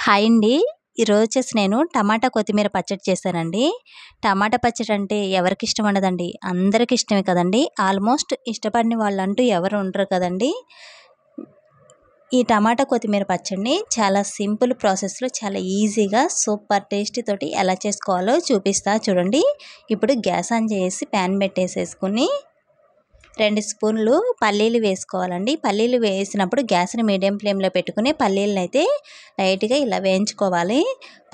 Hi అండి. ఈరోజు వచ్చేసి నేను టమాటా కొత్తిమీర పచ్చడి చేశానండి. టమాటా పచ్చడి అంటే ఎవరికి ఇష్టం ఉండదండి? అందరికి ఇష్టమే కదండీ! ఆల్మోస్ట్ ఇష్టపడని వాళ్ళంటూ ఎవరు ఉండరు కదండీ! ఈ టమాటా కొత్తిమీర పచ్చడిని చాలా సింపుల్ ప్రాసెస్‌లో చాలా ఈజీగా సూపర్ టేస్టీ తోటి ఎలా చేసుకోవాలో చూపిస్తా చూడండి. ఇప్పుడు గ్యాస్ ఆన్ చేసి పాన్ పెట్టేసేసుకొని 2 స్పూన్లు పల్లీలు వేసుకోవాలండి. పల్లీలు వేసినప్పుడు గ్యాస్‌ని మీడియం ఫ్లేమ్‌లో పెట్టుకొని పల్లీలనైతే లైట్‌గా ఇలా వేయించుకోవాలి.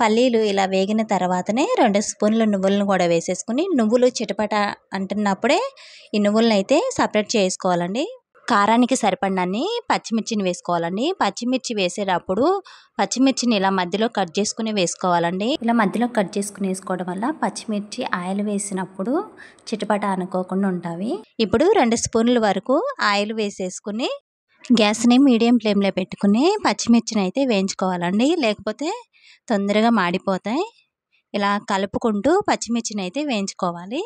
పల్లీలు ఇలా వేగిన తర్వాతనే 2 స్పూన్ల నువ్వులను కూడా వేసేసుకొని నువ్వులు చిటపట అంటున్నప్పుడే ఈ నువ్వులనైతే సపరేట్ చేసుకోవాలండి. కారానికి సరిపడినన్ని పచ్చిమిర్చిని వేసుకోవాలండి. పచ్చిమిర్చి వేసేటప్పుడు పచ్చిమిర్చిని ఇలా మధ్యలో కట్ చేసుకుని వేసుకోవాలండి. ఇలా మధ్యలో కట్ చేసుకుని వేసుకోవడం వల్ల పచ్చిమిర్చి ఆయిల్ వేసినప్పుడు చిటపట అనుకోకుండా ఉంటాయి. ఇప్పుడు 2 స్పూన్ల వరకు ఆయిల్ వేసేసుకుని గ్యాస్ని మీడియం ఫ్లేమ్లో పెట్టుకుని పచ్చిమిర్చిని అయితే వేయించుకోవాలండి. లేకపోతే తొందరగా మాడిపోతాయి. ఇలా కలుపుకుంటూ పచ్చిమిర్చిని అయితే వేయించుకోవాలి.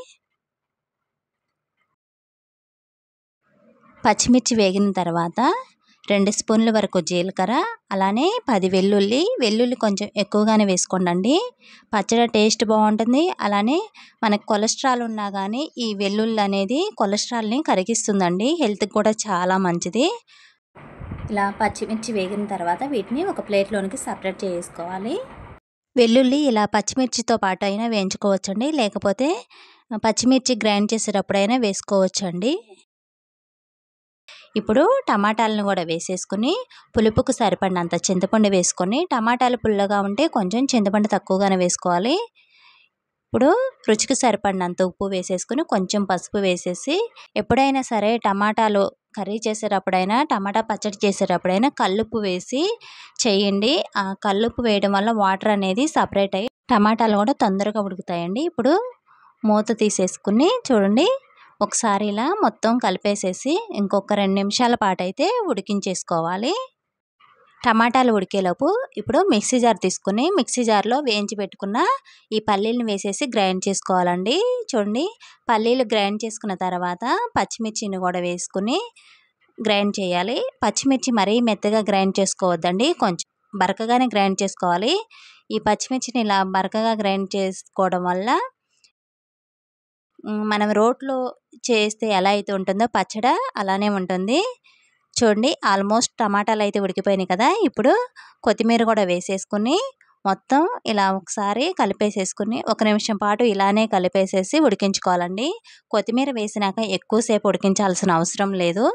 పచ్చిమిర్చి వేగిన తర్వాత 2 స్పూన్ల వరకు జీలకర్ర, అలానే 10 వెల్లుల్లి కొంచెం ఎక్కువగానే వేసుకోండి. పచ్చడి టేస్ట్ బాగుంటుంది. అలానే మనకు కొలెస్ట్రాల్ ఉన్నా కానీ ఈ వెల్లుల్లి అనేది కొలెస్ట్రాల్ని కరిగిస్తుందండి. హెల్త్కి కూడా చాలా మంచిది. ఇలా పచ్చిమిర్చి వేగిన తర్వాత వీటిని ఒక ప్లేట్లోనికి సపరేట్ చేసుకోవాలి. వెల్లుల్లి ఇలా పచ్చిమిర్చితో పాటు అయినా వేయించుకోవచ్చండి. లేకపోతే పచ్చిమిర్చి గ్రైండ్ చేసేటప్పుడైనా వేసుకోవచ్చండి. ఇప్పుడు టమాటాలను కూడా వేసేసుకుని పులుపుకు సరిపడినంత చింతపండు వేసుకొని, టమాటాలు పుల్లగా ఉంటే కొంచెం చింతపండు తక్కువగానే వేసుకోవాలి. ఇప్పుడు రుచికి సరిపడినంత ఉప్పు వేసేసుకుని కొంచెం పసుపు వేసేసి, ఎప్పుడైనా సరే టమాటాలు కర్రీ చేసేటప్పుడైనా టమాటా పచ్చడి చేసేటప్పుడైనా కల్లుప్పు వేసి చేయండి. ఆ కల్లుప్పు వేయడం వల్ల వాటర్ అనేది సపరేట్ అయ్యి టమాటాలు కూడా తొందరగా ఉడుకుతాయండి. ఇప్పుడు మూత తీసేసుకుని చూడండి, ఒకసారి ఇలా మొత్తం కలిపేసేసి ఇంకొక 2 నిమిషాల పాటు అయితే ఉడికించేసుకోవాలి. టమాటాలు ఉడికేలోపు ఇప్పుడు మిక్సీ జార్ తీసుకుని మిక్సీ జార్లో వేయించి పెట్టుకున్న ఈ పల్లీలను వేసేసి గ్రైండ్ చేసుకోవాలండి. చూడండి, పల్లీలు గ్రైండ్ చేసుకున్న తర్వాత పచ్చిమిర్చిని కూడా వేసుకుని గ్రైండ్ చేయాలి. పచ్చిమిర్చి మరీ మెత్తగా గ్రైండ్ చేసుకోవద్దండి, కొంచెం బరకగానే గ్రైండ్ చేసుకోవాలి. ఈ పచ్చిమిర్చిని ఇలా బరకగా గ్రైండ్ చేసుకోవడం వల్ల మనం రోట్లో చేస్తే ఎలా అయితే ఉంటుందో పచ్చడి అలానే ఉంటుంది. చూడండి, ఆల్మోస్ట్ టమాటాలు అయితే ఉడికిపోయినాయి కదా. ఇప్పుడు కొత్తిమీర కూడా వేసేసుకుని మొత్తం ఇలా ఒకసారి కలిపేసేసుకుని 1 నిమిషం పాటు ఇలానే కలిపేసేసి ఉడికించుకోవాలండి. కొత్తిమీర వేసినాక ఎక్కువసేపు ఉడికించాల్సిన అవసరం లేదు.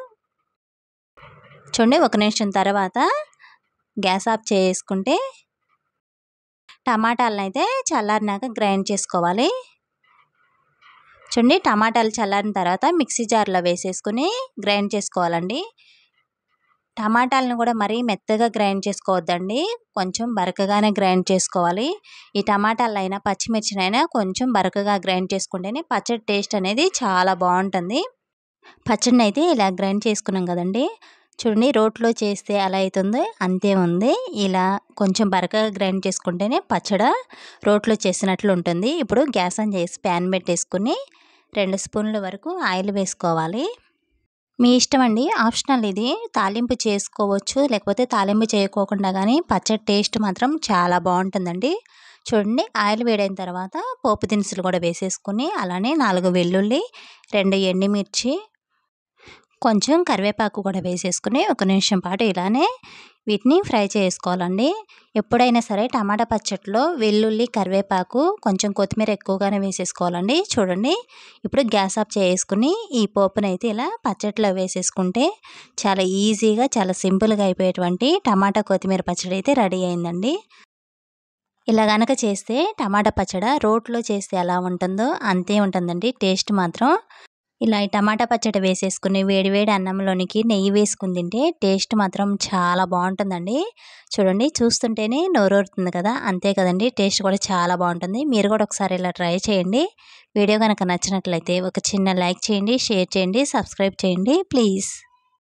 చూడండి, 1 నిమిషం తర్వాత గ్యాస్ ఆఫ్ చేసుకుంటే టమాటాలను అయితే చల్లారినాక గ్రైండ్ చేసుకోవాలి. చూడండి, టమాటాలు చల్లారిన తర్వాత మిక్సీ జార్లో వేసేసుకుని గ్రైండ్ చేసుకోవాలండి. టమాటాలను కూడా మరీ మెత్తగా గ్రైండ్ చేసుకోవద్దండి, కొంచెం బరకగానే గ్రైండ్ చేసుకోవాలి. ఈ టమాటాలైనా పచ్చిమిర్చినైనా కొంచెం బరకగా గ్రైండ్ చేసుకుంటేనే పచ్చడి టేస్ట్ అనేది చాలా బాగుంటుంది. పచ్చడిని అయితే ఇలా గ్రైండ్ చేసుకున్నాం కదండి. చూడండి, రోట్లో చేస్తే ఎలా అవుతుందో అంతే ఉంది. ఇలా కొంచెం బరకగా గ్రైండ్ చేసుకుంటేనే పచ్చడి రోట్లో చేసినట్లు ఉంటుంది. ఇప్పుడు గ్యాస్ ఆన్ చేసి ప్యాన్ పెట్టేసుకుని 2 స్పూన్ల వరకు ఆయిల్ వేసుకోవాలి. మీ ఇష్టం అండి, ఆప్షనల్ ఇది. తాలింపు చేసుకోవచ్చు, లేకపోతే తాలింపు చేయకోకుండా కానీ పచ్చడి టేస్ట్ మాత్రం చాలా బాగుంటుందండి. చూడండి, ఆయిల్ వేడైన తర్వాత పోపు దినుసులు కూడా వేసేసుకుని, అలానే 4 వెల్లుల్లి, 2 ఎండుమిర్చి, కొంచెం కరివేపాకు కూడా వేసేసుకుని 1 నిమిషం పాటు ఇలానే వీటిని ఫ్రై చేసుకోవాలండి. ఎప్పుడైనా సరే టమాటా పచ్చడిలో వెల్లుల్లి, కరివేపాకు, కొంచెం కొత్తిమీర ఎక్కువగానే వేసేసుకోవాలండి. చూడండి, ఇప్పుడు గ్యాస్ ఆఫ్ చేసుకుని ఈ పోపునైతే ఇలా పచ్చడిలో వేసేసుకుంటే చాలా ఈజీగా చాలా సింపుల్గా అయిపోయేటువంటి టమాటా కొత్తిమీర పచ్చడి అయితే రెడీ అయిందండి. ఇలా గనక చేస్తే టమాటా పచ్చడి రోట్లో చేస్తే ఎలా ఉంటుందో అంతే ఉంటుందండి టేస్ట్ మాత్రం. ఇలా ఈ టమాటా పచ్చడి వేసేసుకుని వేడివేడి అన్నంలోనికి నెయ్యి వేసుకుని తింటే టేస్ట్ మాత్రం చాలా బాగుంటుందండి. చూడండి, చూస్తుంటేనే నోరూరుతుంది కదా, అంతే కదండి, టేస్ట్ కూడా చాలా బాగుంటుంది. మీరు కూడా ఒకసారి ఇలా ట్రై చేయండి. వీడియో కనుక నచ్చినట్లయితే ఒక చిన్న లైక్ చేయండి, షేర్ చేయండి, సబ్స్క్రైబ్ చేయండి ప్లీజ్.